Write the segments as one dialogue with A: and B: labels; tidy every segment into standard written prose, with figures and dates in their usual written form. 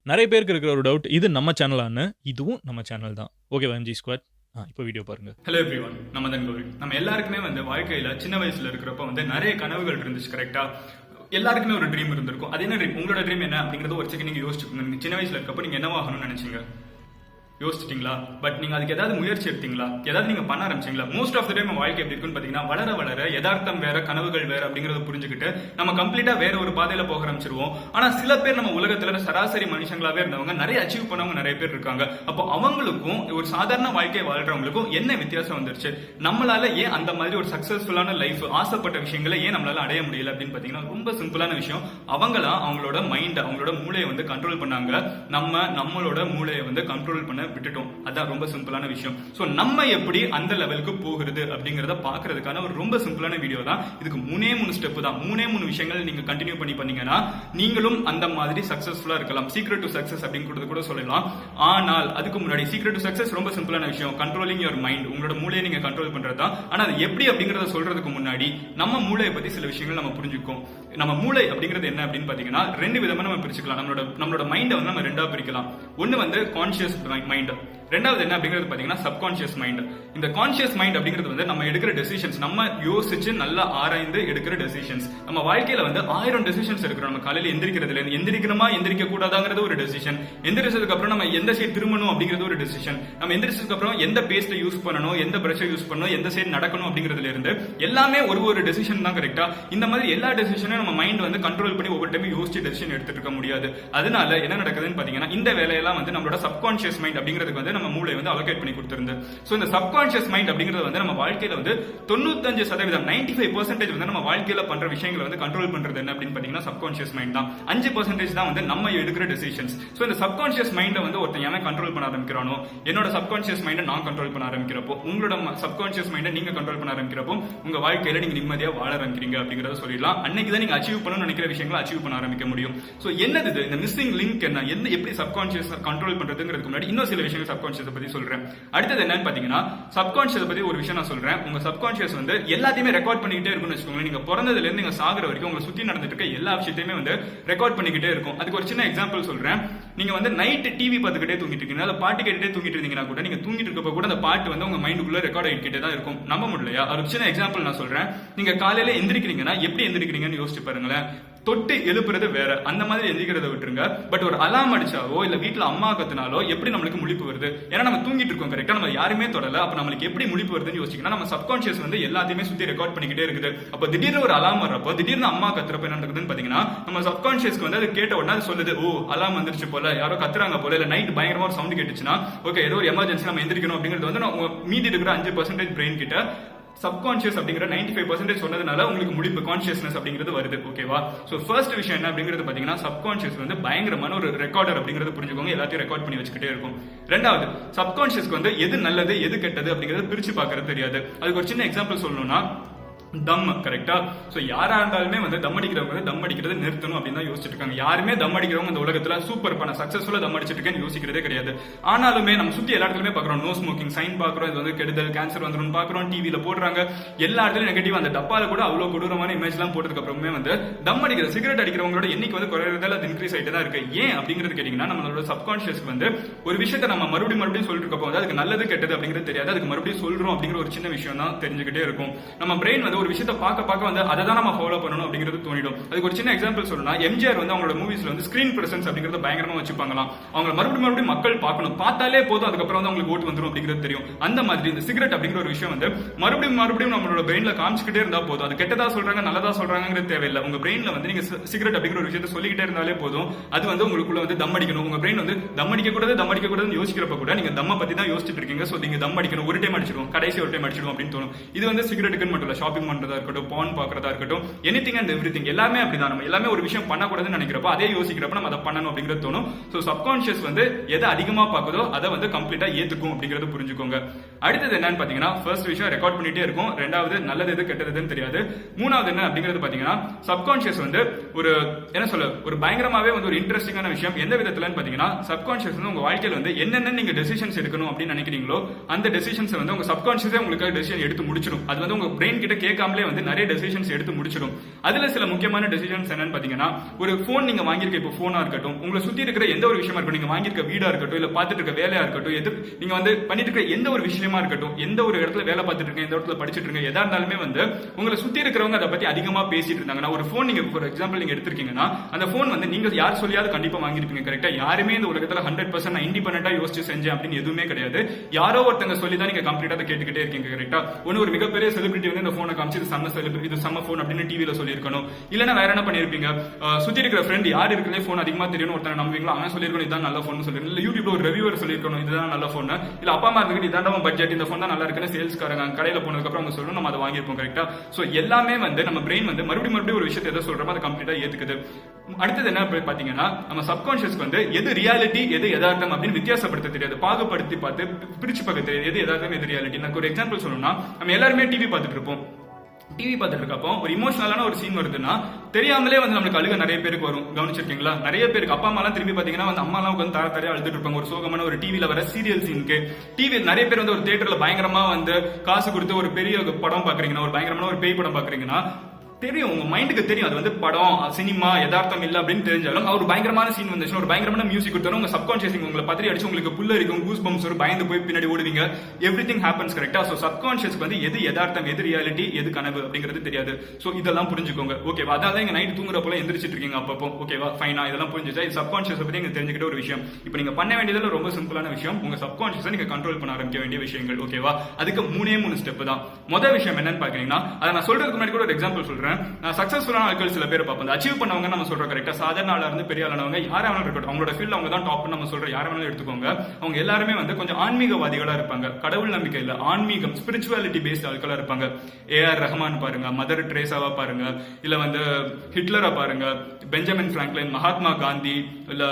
A: நிறைய பேருக்கு இருக்கிற ஒரு டவுட், இது நம்ம சேனலான்னு. இதுவும் நம்ம சேனல் தான். ஓகேவா எம்ஜி ஸ்குவாட்? இப்போ வீடியோ பாருங்க.
B: ஹலோ எவ்ரிவன், நம்ம தான் கோவி. நம்ம எல்லாருக்குமே வாழ்க்கையில சின்ன வயசுல இருக்கிறப்ப நிறைய கனவுகள் இருந்துச்சு. கரெக்டா? எல்லாருக்குமே ஒரு ட்ரீம் இருந்திருக்கும். அது என்ன ட்ரீம்? உங்களோட ட்ரீம் என்ன அப்படிங்கறது ஒரு செகண்ட் நீங்க யோசிச்சுக்கோங்க. சின்ன வயசுல இருக்கப்ப நீங்க என்னவாகணும்னு நினைச்சீங்க? யோசிச்சிட்டீங்களா? பட் நீங்க அதுக்கு ஏதாவது முயற்சி எடுத்தீங்களா? ஏதாவது நீங்க பண்ண ஆரம்பிச்சீங்களா? மோஸ்ட் ஆஃப் த டைம் வாழ்க்கை எப்படி இருக்குன்னு பாத்தீங்கன்னா, வளர வளர யதார்த்தம் வேற, கனவுகள் வேற அப்படிங்கறத புரிஞ்சுக்கிட்டு நம்ம கம்ப்ளீட்டா வேற ஒரு பாதையில போக ஆரம்பிச்சிருவோம். ஆனா சில பேர் நம்ம உலகத்துல சராசரி மனுஷங்களாவே இருந்தவங்க நிறைய அச்சீவ் பண்ணவங்க நிறைய பேர் இருக்காங்க. அப்போ அவங்களுக்கும் ஒரு சாதாரண வாழ்க்கை வாழ்றவங்களுக்கும் என்ன வித்தியாசம் வந்துருச்சு? நம்மளால ஏன் அந்த மாதிரி ஒரு சக்சஸ்ஃபுல்லான லைஃப், ஆசைப்பட்ட விஷயங்களை ஏன் நம்மளால அடைய முடியல அப்படின்னு பாத்தீங்கன்னா, ரொம்ப சிம்பிளான விஷயம். அவங்களா அவங்களோட மைண்ட், அவங்களோட மூளையை கண்ட்ரோல் பண்ணாங்க. நம்மளோட மூளையை கண்ட்ரோல் பண்ண விட்டுட்டோம். அதான் ரொம்ப சிம்பிளான விஷயம். சோ நம்ம எப்படி அந்த லெவலுக்கு போகிறது அப்படிங்கறத பாக்குறதுக்கான ஒரு ரொம்ப சிம்பிளான வீடியோ தான். இதுக்கு மூணு ஸ்டெப் தான். மூணு விஷயங்கள் நீங்க கண்டினியூ பண்ணீங்கன்னா நீங்களும் அந்த மாதிரி சக்சஸ்ஃபுல்லா இருக்கலாம். சீக்ரெட் டு சக்சஸ் அப்படிங்கறது கூட சொல்லலாம். ஆனால் அதுக்கு முன்னாடி சீக்ரெட் டு சக்சஸ் ரொம்ப சிம்பிளான விஷயம். கண்ட்ரோலிங் யுவர் மைண்ட், உங்களோட மூளையை நீங்க கண்ட்ரோல் பண்றது தான். ஆனா அது எப்படி அப்படிங்கறத சொல்றதுக்கு முன்னாடி நம்ம மூளையை பத்தி சில விஷயங்கள் நம்ம புரிஞ்சுக்கோம். நம்ம மூளை அப்படிங்கிறது என்ன அப்படின்னு பாத்தீங்கன்னா, ரெண்டு விதமா நம்ம பிரிச்சுக்கலாம். நம்மளோட மைண்டை நம்ம ரெண்டா பிரிக்கலாம். ஒன்னு கான்சியஸ் மைண்ட், ரெண்டாவது என்ன அப்படிங்கிறது பாத்தீங்கன்னா சப்கான்சியஸ் மைண்ட். இந்த கான்சியஸ் மைண்ட் அப்படிங்கிறது நம்ம எடுக்கிற டெசிஷன்ஸ், நம்ம யோசிச்சு நல்லா ஆராய்ந்து எடுக்கிற டெசிஷன்ஸ். நம்ம வாழ்க்கையில 1000 டெசிஷன்ஸ் எடுக்கிறோம். நம்ம காலையில எந்திரிக்கிறதுல எந்திரிக்கணுமா எந்திரிக்க கூடாதாங்கிறது ஒரு டெசிஷன். எந்திரிச்சதுக்கு அப்புறம் நம்ம எந்த சைடு திரும்பணும் அப்படிங்கிறது ஒரு டெசிஷன். நம்ம எந்திரிச்சதுக்கு அப்புறம் எந்த பேஸ்ட்டை யூஸ் பண்ணணும், எந்த பிரஷை யூஸ் பண்ணணும், எந்த சைடு நடக்கணும் அப்படிங்கிறதுல இருந்து எல்லாமே ஒரு டெசிஷன் தான். கரெக்டா? இந்த மாதிரி எல்லா டெசிஷனும் நம்ம மைண்ட் கண்ட்ரோல் பண்ணி ஒவ்வொரு டைம் யோசிச்சு டெசிஷன் எடுத்துட்டு இருக்க முடியாது. அதனால என்ன நடக்குதுன்னு பாத்தீங்கன்னா, இந்த வேலையெல்லாம் நம்மளோட சப்கான்சியஸ் மைண்ட் அப்படிங்கிறதுக்கு நம்ம மூளை அலோகேட் பண்ணி கொடுத்திருந்து. சோ இந்த சப்கான்சியஸ் மைண்ட் அப்படிங்கிறது நம்ம வாழ்க்கையில 95% 95% நம்ம வாழ்க்கையில பண்ற விஷயங்களை கண்ட்ரோல் பண்றது என்ன அப்படின்னு பாத்தீங்கன்னா சப்கான்சியஸ் மைண்ட் தான். 5% தான் நம்ம எடுக்கிற டெசிஷன்ஸ். சோ இந்த சப்கான்சியஸ் மைண்டை ஒருத்தன் ஏன் கண்ட்ரோல் பண்ண ஆரம்பிக்கிறானோ, என்னோட சப்கான்சியஸ் மைண்டை நான் கண்ட்ரோல் பண்ண ஆரம்பிக்கிறப்போ, உங்களோட சப்கான்சியஸ் மைண்டை நீங்க கண்ட்ரோல் பண்ண ஆரம்பிக்கிறப்போ உங்க வாழ்க்கையில நீங்க நிம்மதியா வாழ ஆரம்பிக்கிறீங்க அப்படிங்கறத சொல்லிடலாம். அன்னைக்கு தான் நீங்க அச்சீவ் பண்ணணும்னு நினைக்கிற விஷயங்களை அச்சீவ் பண்ண ஆரம்பிக்க முடியும். சோ என்னது இந்த மிஸ்ஸிங் லிங்க் என்ன, எப்படி சப்கான்சியஸ் கண்ட்ரோல் பண்றதுங்கிறதுக்கு முன்னாடி இன்னும் சில விஷயங்கள் சப்கான்சியஸ் பத்தி சொல்றேன். அடுத்தது என்னன்னு பாத்தீங்கன்னா, சப்கான்சியஸ் பத்தி ஒரு விஷயம் நான் சொல்றேன். உங்க சப்கான்சியஸ் எல்லாத்தையுமே ரெக்கார்ட் பண்ணிக்கிட்டே இருக்கும்னு வச்சுக்கோங்க. நீங்க பிறந்ததுல இருந்து நீங்க சாகுற வரைக்கும் உங்களை சுத்தி நடந்துட்டு இருக்க எல்லா விஷயத்தையுமே ரெக்கார்ட் பண்ணிக்கிட்டே இருக்கும். அதுக்கு ஒரு சின்ன எக்ஸாம்பிள் சொல்றேன். நீங்க நைட் டிவி பார்த்துக்கிட்டே தூங்கிட்டு இருக்கீங்க, இல்ல பாட்டு கேட்டுட்டே தூங்கிட்டு இருந்தீங்கன்னா கூட, நீங்க தூங்கிட்டு இருக்கப்ப கூட அந்த பாட்டு உங்க மைண்டுக்குள்ள ரெக்கார்ட் ஆகிட்டே தான் இருக்கும். நம்ப முடியலையா? ஒரு சின்ன எக்ஸாம்பிள் நான் சொல்றேன். நீங்க காலையில எந்திரிக்கிறீங்கன்னா எப்படி எந்திரிக்கிறீங்கன்னு யோசிச்சு பாருங்களேன். தொட்டு எழுப்புறது வேற, அந்த மாதிரி எந்திரிக்கிறத விட்டுருங்க. பட் ஒரு அலாம் அடிச்சாவோ இல்ல வீட்டுல அம்மா கத்துனாலோ எப்படி நம்மளுக்கு முழிப்பு வருது? ஏன்னா நம்ம தூங்கிட்டு இருக்கோம். கரெக்டா? நம்ம யாருமே தொடல. அப்ப நம்மளுக்கு எப்படி முழிப்பு வருதுன்னு யோசிக்கணும். நம்ம சப்கான்சியஸ் எல்லாத்தையுமே சுத்தி ரெக்கார்ட் பண்ணிக்கிட்டே இருக்குது. அப்ப திடீர்னு ஒரு அலாம் வர்றப்போ, திடீர்னு அம்மா கத்துறப்ப என்ன நடக்குதுன்னு பாத்தீங்கன்னா, நம்ம சப்கான்சியஸ்க்கு அது கேட்ட உடனே அது சொல்லுது, ஓ அலாம் வந்துருச்சு போல, யாரோ கத்துறாங்க போல, இல்ல நைட் பயங்கரமா ஒரு சவுண்ட் கேட்டுச்சுன்னா ஓகே ஏதோ ஒரு எமர்ஜென்சி நம்ம எந்திரிக்கணும் அப்படிங்கிறது மீதி இருக்கிற 5% பிரெயின் கிட்ட சப்கான்சியஸ் அப்படிங்கிற 95% சொன்னதுனால உங்களுக்கு முழிப்பு, கான்சியஸ்னஸ் அப்படிங்கிறது வருது. ஓகேவா? சோ ஃபர்ஸ்ட் விஷயம் என்ன அப்படிங்கிறது பாத்தீங்கன்னா, சப்கான்சியஸ் பயங்கரமான ஒரு ரெக்கார்டர் அப்படிங்கிறது புரிஞ்சுக்கோங்க. எல்லாத்தையும் ரெக்கார்ட் பண்ணி வச்சுக்கிட்டே இருக்கும். ரெண்டாவது, சப்கான்சியஸ்க்கு எது நல்லது எது கெட்டது அப்படிங்கிறது பிரிச்சு பாக்குறது தெரியாது. அதுக்கு ஒரு சின்ன எக்ஸாம்பிள் சொல்லணும்னா, தம். கரெக்டா? சோ யாரா இருந்தாலுமே தம் அடிக்கிறவங்க தம் அடிக்கிறது நிறுத்தணும் அப்படின்னு தான் யோசிச்சுட்டு இருக்காங்க. யாருமே தம் அடிக்கிறவங்க இந்த உலகத்துல சூப்பர் பண்ண சக்சஸ்ஃபுல்லா தம் அடிச்சிட்டு இருக்கேன்னு யோசிக்கிறதே கிடையாது. ஆனாலுமே நம்ம சுத்தி எல்லா இடத்துலயுமே பாக்குறோம், நோ ஸ்மோக்கிங் சைன் பாக்குறோம், இது கெடுதல், கேன்சர் வந்துடும் பாக்குறோம், டிவில போடுறாங்க, எல்லா இடத்துலயும் நெகட்டிவ். அந்த டப்பால கூட அவ்வளவு கொடூரமான இமேஜ் எல்லாம் போட்டதுக்கு அப்புறமே தம் அடிக்கிற சிகரெட் அடிக்கிறவங்களோட எண்ணிக்கை குறையறதால அது இன்க்ரீஸ் ஆயிட்டு தான் இருக்கு. ஏன் அப்படிங்கிறது கேட்டீங்கன்னா, நம்மளோட சப்கான்சியஸ்க்கு ஒரு விஷயத்தை நம்ம மறுபடியும் சொல்லிட்டு இருக்கப்போ அதுக்கு நல்லது கெட்டது அப்படிங்கிறது தெரியாது. அதுக்கு மறுபடியும் சொல்றோம் அப்படிங்கிற ஒரு சின்ன விஷயம் தான் தெரிஞ்சுக்கிட்டே இருக்கும். நம்ம பிரெயின் ஒரு விஷயத்தை பார்க்க அதை தான் நம்ம ஃபாலோ பண்ணணும் அப்படிங்கிறது தோணிடும். அதுக்கு ஒரு சின்ன எக்ஸாம்பிள் சொல்லணும்னா, எம்ஜிஆர் அவங்களோட மூவிஸ்ல ஸ்கிரீன் பிரசன்ஸ் அப்படிங்கறது பயங்கரமா வச்சுப்பாங்களாம். அவங்க மறுபடியும் மக்கள் பார்க்கணும், பார்த்தாலே போதும், அதுக்கப்புறம் அவங்களுக்கு ஓட்டு வந்துடும் அப்படிங்கிறது தெரியும். அந்த மாதிரி இந்த சிகரெட் அப்படிங்கிற ஒரு விஷயம் மறுபடியும் நம்மளோட பிரெயின்ல காமிச்சுக்கிட்டே இருந்தா போதும். அது கெட்டதா சொல்றாங்க நல்லதா சொல்றாங்கிறது தேவையில்லை. உங்க பிரெயின்ல நீங்க சிகரெட் அப்படிங்கிற ஒரு விஷயத்தை சொல்லிக்கிட்டே இருந்தாலே போதும். அது உங்களுக்குள்ள தம் அடிக்கணும். உங்க பிரெயின் தம் அடிக்க கூடாதுன்னு யோசிக்கிறப்ப கூட நீங்க தம்ம பத்தி தான் யோசிச்சுட்டு இருக்கீங்க. சோ நீங்க தம் அடிக்கணும், ஒரு டைம் அடிச்சிடும், கடைசி ஒரு டைம் அடிச்சிடும் அப்படின்னு தோணும். இது சிகரெட்டுக்கு மட்டும் இல்ல, ஷாப்பிங் பண்றதா இருக்கட்டும், பான் பாக்குறதா இருக்கட்டும், எனிதிங் அண்ட் எவ்ரிதிங் எல்லாமே அப்படிதான். நம்ம எல்லாமே ஒரு விஷயம் பண்ணக்கூடாதுன்னு நினைக்கிறப்ப அதே யோசிக்கிறப்ப நம்ம அதை பண்ணணும் அப்படிங்கிறது தோணும். சோ சப்கான்சியஸ் எதை அதிகமா பாக்குதோ அதை கம்ப்ளீட்டா ஏத்துக்கும் அப்படிங்கறது புரிஞ்சுக்கோங்க. அடுத்தது என்னன்னு பாத்தீங்கன்னா, ஃபர்ஸ்ட் விஷயம் ரெக்கார்ட் பண்ணிட்டே இருக்கும். ரெண்டாவது நல்லது எது கெட்டதுன்னு தெரியாது. மூணாவது என்ன அப்படிங்கிறது பாத்தீங்கன்னா, சப்கான்சியஸ் ஒரு என்ன சொல்ல ஒரு பயங்கரமாவே ஒரு இன்ட்ரெஸ்டிங்கான விஷயம். எந்த விதத்துலன்னு பாத்தீங்கன்னா, சப்கான்சியஸ் உங்க வாழ்க்கையில என்னென்ன நீங்க டெசிஷன்ஸ் எடுக்கணும் அப்படின்னு நினைக்கிறீங்களோ அந்த டெசிஷன்ஸ் உங்க சப்கான்சியஸே உங்களுக்கு டெசிஷன் எடுத்து முடிச்சிடும். அது உங்க பிரெயின் கிட்ட கேட்க கேட்காமலே வந்து நிறைய டெசிஷன்ஸ் எடுத்து முடிச்சிடும். அதுல சில முக்கியமான டெசிஷன்ஸ் என்னன்னு பாத்தீங்கன்னா, ஒரு போன் நீங்க வாங்கியிருக்க, இப்போ போனா இருக்கட்டும், உங்களை சுத்தி இருக்கிற எந்த ஒரு விஷயமா இருக்கட்டும், நீங்க வாங்கியிருக்க வீடா இருக்கட்டும், இல்ல பாத்துட்டு இருக்க வேலையா இருக்கட்டும், எது நீங்க வந்து பண்ணிட்டு இருக்க எந்த ஒரு விஷயமா இருக்கட்டும், எந்த ஒரு இடத்துல வேலை பார்த்துட்டு இருக்கீங்க, எந்த இடத்துல படிச்சுட்டு இருக்கீங்க, எதா இருந்தாலுமே வந்து உங்களை சுத்தி இருக்கிறவங்க அதை பத்தி அதிகமா பேசிட்டு இருந்தாங்கன்னா, ஒரு போன் நீங்க ஃபார் எக்ஸாம்பிள் நீங்க எடுத்திருக்கீங்கன்னா, அந்த போன் வந்து நீங்க யார் சொல்லியாவது கண்டிப்பா வாங்கிருப்பீங்க. கரெக்டா? யாருமே இந்த உலகத்துல 100% நான் இண்டிபெண்டா யோசிச்சு செஞ்சேன் அப்படின்னு எதுவுமே கிடையாது. யாரோ ஒருத்தங்க சொல்லி தான் நீங்க கம்ப்ளீட்டா கேட்டுக்கிட்டே இருக்கீங்க. கரெக்டா? ஒன்னு ஒரு மிகப்பெரிய செலிபிரிட்டி வந்து இந்த போனை காமிச்சு இது செம்ம செலிபிரிட்டி, இது செம்ம போன் அப்படின்னு டிவில சொல்லியிருக்கணும். இல்லன்னா வேற என்ன பண்ணிருப்பீங்க, சுத்தி இருக்கிற ஃப்ரெண்ட் யார் இருக்கிறதே போன் அதிகமா தெரியும் ஒருத்தனை நம்புவீங்களா, அவன் சொல்லிருக்கணும் இதுதான் நல்ல போன் சொல்லிருக்கணும். இல்ல யூடியூப்ல ஒரு ரிவ்யூவர் சொல்லிருக்கணும் இதுதான் நல்ல போன். இல்ல அப்பா அம்மா இருந்துட்டு இதாண்டா பட்ஜெட், இந்த போன் தான் நல்லா இருக்குன்னு சேல்ஸ்காரங்க கடையில போனதுக்கு அப்புறம் அவங்க சொல்லணும், நம்ம அதை வாங்கியிருப்போம். கரெக்டா? சோ எல்லாமே வந்து நம்ம பிரெயின் வந்து மறுபடியும் ஒரு விஷயத்தை எதை சொல்றோமோ அதை கம்ப்ளீட்டா ஏத்துக்குது. அடுத்தது என்ன பாத்தீங்கன்னா, நம்ம சப்கான்ஷியஸ் வந்து எது ரியாலிட்டி எது யதார்த்தம் அப்படின்னு வித்தியாசப்படுத்த தெரியாது, பாகுபடுத்தி பார்த்து பிரிச்சு பார்க்க தெரியாது, எது யதார்த்தம் எது ரியாலிட்டி. எனக்கு ஒரு எக்ஸாம்பிள் சொல்லணும்னா, நம்ம எல்லாருமே டிவி பார்த்துட்டு இருப்போம். டிவி பார்த்துட்டு இருக்கப்போ ஒரு இமோஷனலான ஒரு சீன் வருதுன்னா தெரியாமலே வந்து நம்மளுக்கு அழுக நிறைய பேருக்கு வரும். கவனிச்சிருக்கீங்களா? நிறைய பேருக்கு அப்பா அம்மா எல்லாம் திரும்பி பாத்தீங்கன்னா வந்து அம்மா எல்லாம் வந்து தரையா அழுதுட்டு இருப்பாங்க ஒரு சோகமான ஒரு டிவில வர சீரியல் சீனுக்கு. டிவி நிறைய பேர் வந்து ஒரு தியேட்டர்ல பயங்கரமா வந்து காசு கொடுத்து ஒரு பெரிய படம் பாக்குறீங்கன்னா, ஒரு பயங்கரமான ஒரு பேய் படம் பாக்குறீங்கன்னா தெரியும், உங்க மைண்டுக்கு தெரியும் அது வந்து படம், சினிமா, யதார்த்தம் இல்ல அப்படின்னு தெரிஞ்சாலும் அவர் பயங்கரமான சீன் வந்துச்சு, ஒரு பயங்கரமான மியூசிக் கொடுத்தாலும் உங்க சப்கான்ஷியஸ் உங்களை பத்திரி அடிச்சு உங்களுக்கு புல்ல இருக்கும், கூஸ் பம்ப்ஸ் வரும், பயந்து போய் பின்னாடி ஓடுவீங்க. Everything happens. கரெக்டா? சோ சப்கான்ஷியஸ்க்கு வந்து எது யதார்த்தம் எது ரியாலிட்டி எது கனவு அப்படிங்கிறது தெரியாது. சோ இதெல்லாம் புரிஞ்சுக்கோங்க. ஓகேவா? அதான் நீங்க நைட் தூங்குறப்போ எந்திரிச்சிட்டு இருக்கீங்க அப்பப்போ. ஓகேவா? ஃபைனா? இதெல்லாம் புரிஞ்சுச்சா? இது சப்கான்ஷியஸ் பத்தி நீங்க தெரிஞ்சுக்கிட்ட ஒரு விஷயம். இப்போ நீங்க பண்ண வேண்டியதுல ரொம்ப சிம்பிளான விஷயம், உங்க சப்கான்ஷியஸை நீங்க கண்ட்ரோல் பண்ண ஆரம்பிக்க வேண்டிய விஷயங்கள். ஓகேவா? அதுக்கு 3 ஸ்டெப் தான். முதல் விஷயம் என்னன்னு பாத்தீங்கன்னா, அதை நான் சொல்றதுக்கு முன்னாடி கூட ஒரு எக்ஸாம்பிள் சொல்றேன். நான் சக்சஸ் ஆட்கள் சில பேர் பார்ப்போம், அச்சீவ் பண்ணவங்க நம்ம சொல்றோம். கரெக்டா? சாதாரண ஆளா இருந்து பெரிய ஆளானவங்க யாரா வேணாலும் இருக்கட்டும், அவங்களோட ஃபீல்ட் அவங்க தான் டாப் நம்ம சொல்ற யாரா வேணாலும் எடுத்துக்கோங்க. அவங்க எல்லாருமே வந்து கொஞ்சம் ஆன்மீகவாதிகளா இருப்பாங்க. கடவுள் நம்பிக்கை இல்ல, ஆன்மீகம் ஸ்பிரிச்சுவாலிட்டி பேஸ்ட் ஆட்களா இருப்பாங்க. ஏஆர் ரஹ்மான் பாருங்க, மதர் ட்ரேசாவா பாருங்க, இல்ல வந்து ஹிட்லரா பாருங்க, பெஞ்சமின் பிராங்க்லின், மகாத்மா காந்தி, இல்ல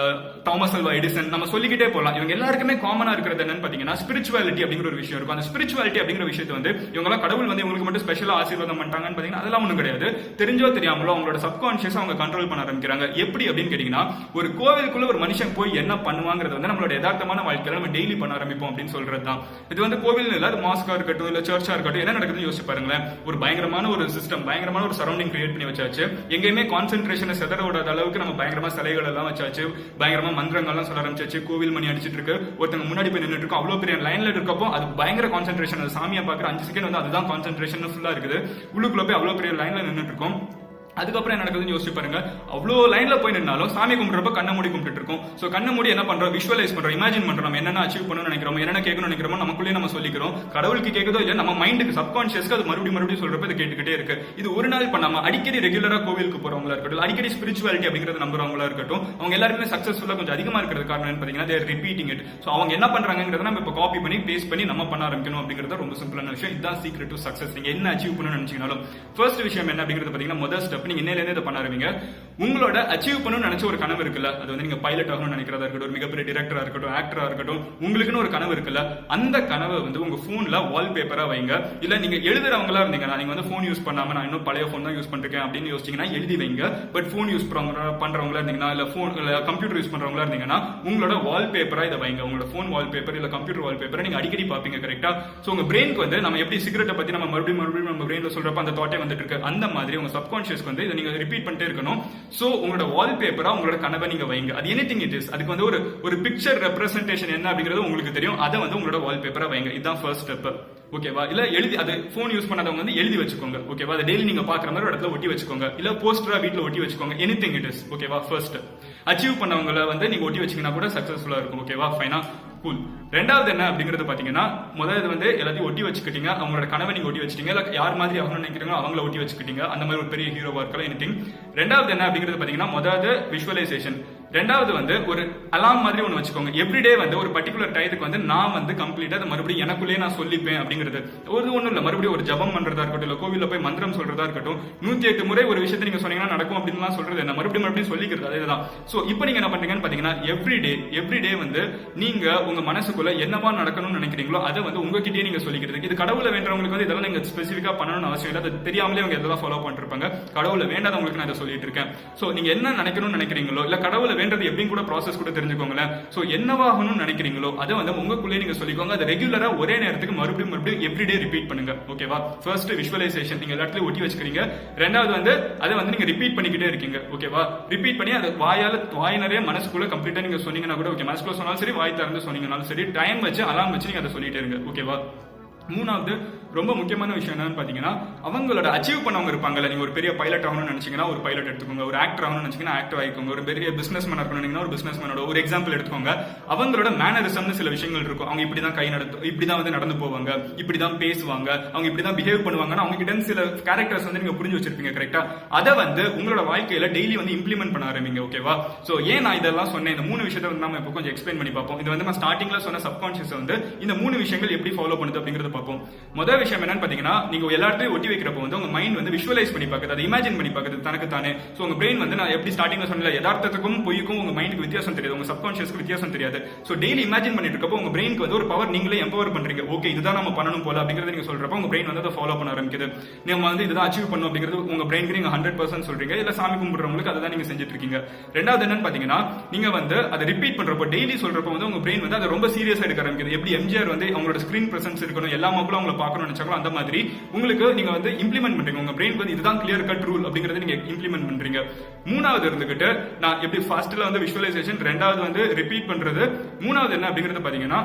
B: தாமஸ் அல்வா எடிசன், நம்ம சொல்லிக்கிட்டே போலாம். இவங்க எல்லாருக்குமே காமனா இருக்கிறது என்னன்னு பாத்தீங்கன்னா ஸ்பிரிச்சுவாலிட்டி அப்படிங்கிற ஒரு விஷயம் இருக்கும். அந்த ஸ்பிரிச்சுவாலிட்டி அப்படிங்கிற விஷயத்தை வந்து இவங்க எல்லாம் கடவுள் வந்து இவங்களுக்கு மட்டும் ஸ்பெஷலா ஆசீர்வாதம் பண்ணிட்டாங்கன்னு பாத்தீங்கன்னா அதெல்லாம் ஒண்ணும் கிடையாது. தெரிஞ்சோ தெரியாமலோ அவங்களோட சப்கான்ஷியஸ் அவங்க கண்ட்ரோல் பண்ண ஆரம்பிக்கிறாங்க. எப்படி அப்படின்னு கேட்டீங்கன்னா, ஒரு கோவிலுக்குள்ள ஒரு மனுஷன் போய் என்ன பண்ணுவாங்கிறது வந்து நம்மளோட யதார்த்தமான வாழ்க்கையில நம்ம டெய்லி பண்ண ஆரம்பிப்போம் அப்படின்னு சொல்றதுதான். இது வந்து கோவில் இல்ல, மாஸ்கா இருக்கட்டும் இல்ல சர்ச்சா இருக்கட்டும், என்ன நடக்குதுன்னு யோசிச்சு பாருங்களேன். ஒரு பயங்கரமான ஒரு சிஸ்டம், பயங்கரமான ஒரு சரௌண்டிங் கிரியேட் பண்ணி வச்சாச்சு. எங்கேயுமே கான்சென்ட்ரேஷனை செதற விடாத அளவுக்கு நம்ம பயங்கரமா சிலைகள் எல்லாம் வச்சாச்சு, பயங்கரமா மந்திரங்கள்லாம் சொல்ல ஆரம்பிச்சாச்சு, கோவில் மணி அடிச்சிட்டு இருக்கு, ஒருத்தங்க முன்னாடி போய் நின்றுட்டு இருக்கோம், அவ்வளவு பெரிய லைன்ல இருக்கப்போ அது பயங்கர கான்சென்ட்ரேஷன். அது சாமியா பாக்குற 5 செகண்ட் வந்து அதுதான் கான்சென்ட்ரேஷன் ஃபுல்லா இருக்குது. உள்ளுக்குள்ள போய் அவ்வளவு பெரிய லைன்ல நின்றுட்டு இருக்கோம். அதுக்கப்புறம் என்ன நடக்குதுன்னு யோசிச்சு பாருங்க. அவ்வளோ லைன்ல போய் நின்னாலும் சாமி கும்பிடுறப்ப கண்ண மூடி கும்பிட்டு இருக்கோம். சோ கண்ண மூடி என்ன பண்றோம், விஷுவலைஸ் பண்றோம், இமேஜின் பண்றோம், நம்ம என்னென்ன அச்சீவ் பண்ணணும்னு நினைக்கிறோம், என்னென்ன கேட்கணும்னு நினைக்கிறோம், நமக்குள்ளே நம்ம சொல்லிக்கிறோம். கடவுளுக்கு கேட்கதோ இல்ல, நம்ம மைண்டுக்கு சப்கான்ஷியஸ்க்கு அது மறுபடியும் சொல்றப்ப இது கேட்டுக்கிட்டே இருக்கு. இது ஒரு நாள் பண்ணாம அடிக்கடி ரெகுலரா கோவிலுக்கு போறவங்களா இருக்கட்டும், அடிக்கடி ஸ்பிரிச்சுவாலிட்டி அப்படிங்கறது நம்புறவங்களா இருக்கட்டும், அவங்க எல்லாருமே சக்சஸ்ஃபுல்லா கொஞ்சம் அதிகமா இருக்கிறது காரணம் என்ன பாத்தீங்கன்னா they are repeating it. So அவங்க என்ன பண்றாங்கங்கறத நம்ம இப்ப காப்பி பண்ணி பேஸ்ட் பண்ணி நம்ம பண்ண ஆரம்பிக்கணும் அப்படிங்கறது ரொம்ப சிம்பிளான விஷயம். இதுதான் சீக்ரெட் டு சக்சஸ். நீங்க என்ன அச்சீவ் பண்ணணும்னு நினைச்சீங்கனாலும் ஃபர்ஸ்ட் விஷயம் என்ன அப்படிங்கறது பாத்தீங்கன்னா, முதல் ஸ்டெப் நீங்க இன்னையில இருந்து இதை பண்ண உங்களோட அச்சீவ் பண்ணணும்னு நினைச்ச ஒரு கனவு இருக்குல்ல, அது வந்து நீங்க பைலட் ஆகணும்னு நினைக்கிறதா இருக்கட்டும், ஒரு மிகப்பெரிய டிரெக்டரா இருக்கட்டும், ஆக்டரா இருக்கட்டும், உங்களுக்குன்னு ஒரு கனவு இருக்குல்ல, அந்த கனவை வந்து உங்க போன்ல வால்பேப்பரா வைங்க. இல்ல நீங்க எழுதுறவங்களா இருந்தீங்கன்னா, நீங்க வந்து போன் யூஸ் பண்ணாம நான் இன்னும் பழைய போன் தான் யூஸ் பண்ணிருக்கேன் அப்படின்னு யோசிச்சீங்கன்னா எழுதி வைங்க. பட் போன் யூஸ் பண்றவங்களா இருந்தீங்கன்னா, இல்ல போன் இல்ல கம்ப்யூட்டர் யூஸ் பண்றவங்களா இருந்தீங்கன்னா உங்களோட வால்பேப்பரா இதை வைங்க. உங்களோட போன் வால்பேப்பர் இல்ல கம்ப்யூட்டர் வால்பேப்பரை நீங்க அடிக்கடி பாப்பீங்க. கரெக்டா? சோ உங்க பிரெயினுக்கு வந்து நம்ம எப்படி சிகரெட்டை பத்தி நம்ம மறுபடியும் நம்ம பிரெயின்ல சொல்றப்ப அந்த தாட்டே வந்துட்டு இருக்கு, அந்த மாதிரி உங்க சப்கான்ஷியஸ்க்கு வந்து இதை நீங்க ரிப்பீட் பண்ணிட்டே இருக்கணும். சோ உங்களோட வால்பேப்பரா உங்களோட கனவை நீங்க வைங்க. அது எனிதிங் இட் இஸ். அதுக்கு வந்து ஒரு பிக்சர் ரெப்ரசன்டேஷன் என்ன அப்படிங்கிறது உங்களுக்கு தெரியும். அதை வந்து உங்களோட வால்பேப்பரா வைங்க. இதுதான் ஃபர்ஸ்ட் ஸ்டெப். ஓகேவா? இல்ல எழுதி, அது போன் யூஸ் பண்ணாதவங்க வந்து எழுதி வச்சுக்கோங்க. ஓகேவா? அதை டெய்லி நீங்க பாக்குற மாதிரி ஒரு இடத்துல ஒட்டி வச்சுக்கோங்க. இல்ல போஸ்டரா வீட்ல ஒட்டி வச்சுக்கோங்க. Anything it is. ஓகேவா? ஃபர்ஸ்ட் அச்சீவ் பண்ணவங்கள வந்து நீங்க ஒட்டி வச்சீங்கன்னா கூட சக்சஸ்ஃபுல்லா இருக்கும். ஓகேவா? ஃபைனா? கூல். ரெண்டாவது என்ன அப்படிங்கிறது பாத்தீங்கன்னா, முதல்ல வந்து எல்லாத்தையும் ஒட்டி வச்சுக்கிட்டீங்க, அவங்களோட கனவை நீங்க ஒட்டி வச்சிட்டீங்க, இல்ல யார் மாதிரி ஆகணும்னு நினைக்கிறீங்களோ அவங்கள ஒட்டி வச்சுக்கிட்டீங்க, அந்த மாதிரி ஒரு பெரிய ஹீரோவா இருக்கலாம், எனிதிங். ரெண்டாவது என்ன அப்படிங்கிறது பாத்தீங்கன்னா, முதல்ல விஷுவலைசேஷன். ரெண்டாவது வந்து ஒரு அலாம் மாதிரி ஒன்று வச்சுக்கோங்க. எவ்ரிடே வந்து ஒரு பர்டிகுலர் டயத்துக்கு வந்து நான் வந்து கம்ப்ளீட்டா அதை மறுபடியும் எனக்குள்ளேயே நான் சொல்லிப்பேன் அப்படிங்கிறது. ஒன்றும் இல்லை, மறுபடியும் ஒரு ஜபம் பண்றதா இருக்கட்டும், இல்லை கோவிலில் போய் மந்திரம் சொல்றதா இருக்கட்டும், 108 முறை ஒரு விஷயத்தை நீங்க சொன்னீங்கன்னா நடக்கும் அப்படின்னு சொல்றது என்ன, மறுபடியும் சொல்லிக்கிறது அதேதான். சோ இப்போ நீங்க என்ன பண்றீங்கன்னு பாத்தீங்கன்னா, எவ்ரிடே வந்து நீங்க உங்க மனசுக்குள்ள என்னவா நடக்கணும்னு நினைக்கிறீங்களோ அதை வந்து உங்ககிட்டயே நீங்க சொல்லிக்கிறது. இது கடவுளை வேண்டவங்களுக்கு வந்து இதெல்லாம் நீங்க ஸ்பெசிஃபிக்கா பண்ணணும்னு அவசியம் இல்லை, அது தெரியாமலே அவங்க இதெல்லாம் ஃபாலோ பண்ணிருப்பாங்க. கடவுளை வேண்டாதவங்களுக்கு நான் இதை சொல்லிட்டு இருக்கேன். சோ நீங்க என்ன நினைக்கணும்னு நினைக்கிறீங்களோ, இல்ல கடவுளை என்றது எப்படின்னு கூட ப்ராசஸ் கூட தெரிஞ்சுக்கோங்களேன். சோ என்னவாகணும்னு நினைக்கிறீங்களோ அதை வந்து உங்களுக்குள்ளே நீங்க சொல்லிக்கோங்க. அதை ரெகுலரா ஒரே நேரத்துக்கு மறுபடியும் எவ்ரிடே ரிப்பீட் பண்ணுங்க. ஓகேவா? ஃபர்ஸ்ட் விஷுவலைசேஷன் நீங்க எல்லா இடத்துலயும் ஒட்டி வச்சுக்கிறீங்க. ரெண்டாவது வந்து அதை வந்து நீங்க ரிப்பீட் பண்ணிக்கிட்டே இருக்கீங்க. ஓகேவா? ரிப்பீட் பண்ணி அதை வாய் நிறைய மனசுக்குள்ள கம்ப்ளீட்டா நீங்க சொன்னீங்கன்னா கூட ஓகே, மனசுக்குள்ள சொன்னாலும் சரி, வாய் திறந்து சொன்னீங்கனாலும் சரி, டைம் வச்சு அலாம் வச்சு நீங்க அதை சொல்லிட்டே இருங்க. ஓகேவா? மூணாவது ரொம்ப முக்கியமான விஷயம் என்னன்னு பாத்தீங்கன்னா, அவங்களோட அச்சீவ் பண்ணவங்க இருப்பாங்கல்ல. நீங்க ஒரு பெரிய பைலட் ஆகணும்னு நினைச்சீங்கன்னா ஒரு பைலட் எடுத்துக்கோங்க, ஒரு ஆக்டர் ஆகணும்னு நினைச்சீங்கன்னா ஆக்டர் ஆயிக்கோங்க, ஒரு பெரிய பிசினஸ் மேன் இருக்கணும்னா ஒரு பிசினஸ் மேனோட ஒரு எக்ஸாம்பிள் எடுத்துக்கோங்க. அவங்களோட மேனரிசம்னு சில விஷயங்கள் இருக்கும். அவங்க இப்படிதான் கை நடத்தும், இப்படிதான் வந்து நடந்து போவாங்க, இப்படிதான் பேசுவாங்க, அவங்க இப்படிதான் பிஹேவ் பண்ணுவாங்கன்னா அவங்க கிட்ட சில கேரக்டர்ஸ் வந்து நீங்க புரிஞ்சு வச்சிருப்பீங்க. கரெக்டா? அதை வந்து உங்களோட வாழ்க்கையில டெய்லி வந்து இம்ப்ளிமெண்ட் பண்ண ஆரம்பிங்க. ஓகேவா? சோ ஏன் நான் இதெல்லாம் சொன்னேன், இந்த 3 விஷயத்தை வந்து நம்ம இப்போ கொஞ்சம் எக்ஸ்பிளைன் பண்ணி பார்ப்போம். இது வந்து நான் ஸ்டார்டிங்ல சொன்ன சப்கான்ஷியஸ் வந்து இந்த 3 விஷயங்கள் எப்படி ஃபாலோ பண்ணுது அப்படிங்கறத பார்ப்போம். முதல் விஷயம் என்னன்னு பாத்தீங்கன்னா, நீங்க எல்லாத்தையும் ஒட்டி வைக்கிறப்ப வந்து உங்க மைண்ட் வந்து விஷுவலைஸ் பண்ணி பார்க்குது, அதை இமேஜின் பண்ணி பார்க்குது தனக்கு தானே. சோ உங்க பிரெயின் வந்து நான் எப்படி ஸ்டார்டிங்ல சொன்னல, யதார்த்தத்துக்கும் பொய்க்கும் உங்க மைண்டுக்கு வித்தியாசம் தெரியாது, உங்க சப்கான்ஷியஸ்க்கு வித்தியாசம் தெரியாது. சோ டெய்லி இமேஜின் பண்ணிட்டு இருக்கப்போ உங்க பிரெயினுக்கு வந்து ஒரு பவர் நீங்களே எம்பவர் பண்றீங்க. ஓகே, இதுதான் நம்ம பண்ணணும் போல அப்படிங்கறத நீங்க சொல்றப்ப உங்க பிரெயின் வந்து அதை ஃபாலோ பண்ண ஆரம்பிக்குது. நம்ம வந்து இதுதான் அச்சீவ் பண்ணணும் அப்படிங்கிறது உங்க பிரெயினுக்கு நீங்க 100% சொல்றீங்க. இல்ல சாமி கும்பிடுறவங்களுக்கு அதை தான் நீங்க செஞ்சுட்டு இருக்கீங்க. ரெண்டாவது என்னன்னு பாத்தீங்கன்னா, நீங்க வந்து அதை ரிப்பீட் பண்றப்போ டெய்லி சொல்றப்போ வந்து உங்க பிரெயின் வந்து அதை ரொம்ப சீரியஸா எடுக்க ஆரம்பிக்குது. எப்படி எம்ஜிஆர் வந்து அவங்களோட ஸ்கிரீன் பிரசன்ஸ் இருக்கணும், எல்லா மக்களும் அவங்களை பார்க்கணும்னு நினைச்சாங்களோ அந்த மாதிரி உங்களுக்கு நீங்க வந்து இம்ப்ளிமெண்ட் பண்றீங்க. உங்க பிரெயின் வந்து இதுதான் கிளியர் கட் ரூல் அப்படிங்கறத நீங்க இம்ப்ளிமெண்ட் பண்றீங்க. மூணாவது இருந்துகிட்டு நான் எப்படி ஃபர்ஸ்ட்ல வந்து விஷுவலைசேஷன், ரெண்டாவது வந்து ரிப்பீட் பண்றது, மூணாவது என்ன அப்படிங்கறது பாத்தீங்கன்னா,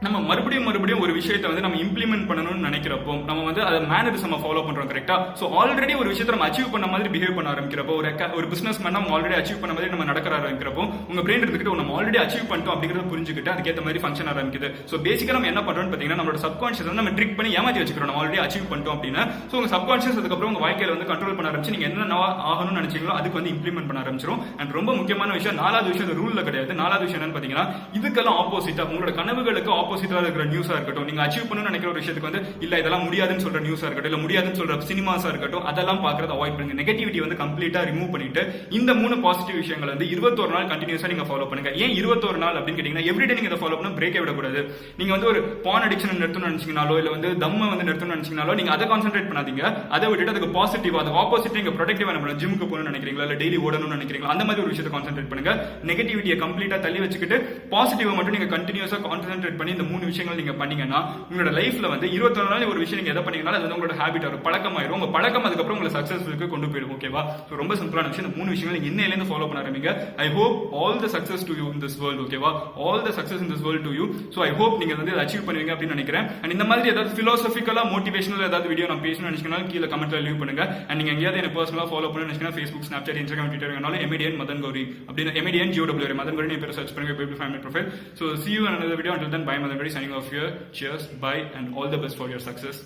B: நம்ம மறுபடியும் ஒரு விஷயத்தை வந்து நம்ம இம்ப்ளிமெண்ட் பண்ணணும்னு நினைக்கிறப்போ நம்ம வந்து அதை மேனரிசம் ஃபாலோ பண்றோம். கரெக்டா? சோ ஆல்ரெடி ஒரு விஷயத்தை நம்ம அச்சீவ் பண்ண மாதிரி பிஹேவ் பண்ண ஆரம்பிக்கிறப்போ, ஒரு பிசினஸ் மேன் நம்ம ஆல்ரெடி அச்சீவ் பண்ண மாதிரி நம்ம நடக்க ஆரம்பிக்கிறப்போ உங்க பிரெயின் இருந்துகிட்டு நம்ம ஆல்ரெடி அச்சீவ் பண்ணிட்டோம் அப்படிங்கறத புரிஞ்சுக்கிட்டு அதுக்கேற்ற மாதிரி ஃபங்க்ஷன் ஆரம்பிக்குது. சோ பேசிக்கா நம்ம என்ன பண்றோம்னு பாத்தீங்கன்னா, நம்மளோட சப்கான்ஷியஸ் வந்து நம்ம ட்ரிக் பண்ணி ஏமாத்தி வச்சுக்கிறோம் நம்ம ஆல்ரெடி அச்சீவ் பண்ணிட்டோம் அப்படின்னு. சோ உங்க சப்கான்ஷியஸ் அதுக்கப்புறம் உங்க வாழ்க்கையில வந்து கண்ட்ரோல் பண்ண ஆரம்பிச்சு நீங்க என்ன ஆகணும்னு நினைச்சீங்களோ அதுக்கு வந்து இம்ப்ளிமெண்ட் பண்ண ஆரம்பிச்சிடும். அண்ட் ரொம்ப முக்கியமான விஷயம், நாலாவது விஷயம் ரூல்ல கிடையாது. நாலாவது விஷயம் என்னன்னு பாத்தீங்கன்னா, இதுக்கெல்லாம் ஆப்போசிட்டா உங்களோட கனவுகளுக்கு ஆப்போசிட்டா இருக்கிற நியூஸ் இருக்கட்டும், நீங்க அச்சீவ் பண்ணணும்னு நினைக்கிற ஒரு விஷயத்துக்கு வந்து இல்ல இதெல்லாம் முடியாதுன்னு சொல்ற நியூஸா இருக்கட்டும், இல்ல முடியாதுன்னு சொல்ற சினிமாஸா இருக்கட்டும், அதெல்லாம் பாக்குறத அவாய்ட் பண்ணுங்க. நெகட்டிவிட்டி வந்து கம்ப்ளீட்டா ரிமூவ் பண்ணிட்டு இந்த 3 பாசிட்டிவ் விஷயங்களை வந்து 21 நாள் கண்டினியூஸா நீங்க ஃபாலோ பண்ணுங்க. ஏன் 21 நாள் அப்படின்னு கேட்டீங்கன்னா, எவ்ரிடே நீங்க இதை ஃபாலோ பண்ண பிரேக்கே விடக்கூடாது. நீங்க வந்து ஒரு பான் அடிக்ஷன் நிறுத்தணும்னு நினைச்சீங்கனாலோ இல்ல வந்து தம்ம வந்து நிறுத்தணும்னு நினைச்சீங்கனாலோ நீங்க அதை கான்சென்ட்ரேட் பண்ணாதீங்க. அதை விட்டுட்டு அதுக்கு பாசிட்டிவா, அது ஆப்போசிட் நீங்க ப்ரொடக்டிவா நம்ம ஜிம்க்கு போகணும்னு நினைக்கிறீங்களா, இல்ல டெய்லி ஓடணும்னு நினைக்கிறீங்களா, அந்த மாதிரி ஒரு விஷயத்தை கான்சென்ட்ரேட் பண்ணுங்க. நெகட்டிவிட்டியை கம்ப்ளீட்டா தள்ளி வச்சுக்கிட்டு பாசிட்டிவா மட்டும் நீங்க கண்டினியூஸா கான்சென்ட்ரேட் பண்ணி இந்த 3 விஷயங்கள் நீங்க பண்ணீங்கன்னா உங்களோட லைஃப்ல வந்து 21 நாள் ஒரு விஷயம் நீங்க எதை பண்ணீங்கன்னா அது வந்து உங்களோட ஹேபிட் ஆகும், பழக்கமாயிரும். உங்க பழக்கம் அதுக்கப்புறம் உங்களை சக்சஸ்ஃபுல்க்கு கொண்டு போயிடும். ஓகேவா? சோ ரொம்ப சிம்பிளான விஷயம். இந்த 3 விஷயங்கள் நீங்க இன்னையில இருந்து ஃபாலோ பண்ண ஆரம்பிங்க. I hope all the success to you in this world. ஓகேவா? All the success in this world to you. So I hope நீங்க வந்து அதை அச்சீவ் பண்ணுவீங்க அப்படின்னு நினைக்கிறேன். அண்ட் இந்த மாதிரி ஏதாவது பிலாசபிக்கலா மோட்டிவேஷனல் ஏதாவது வீடியோ நான் பேசணும்னு நினைச்சீங்கன்னா கீழே கமெண்ட்ல லீவ் பண்ணுங்க. அண்ட் நீங்க எங்கேயாவது என்ன பர்சனலா ஃபாலோ பண்ணணும்னு நினைச்சீங்கன்னா Facebook, Snapchat, Instagram, Twitter எமேடியன் Madan Gowri அப்படின்னு எமேடியன் GOWRI மதன் கௌரி பேர் சர்ச் பண்ணுங்க. Payable family profile. So see you in another video. Until then, bye Madan Gowri signing off here. Cheers, bye and all the best for your success.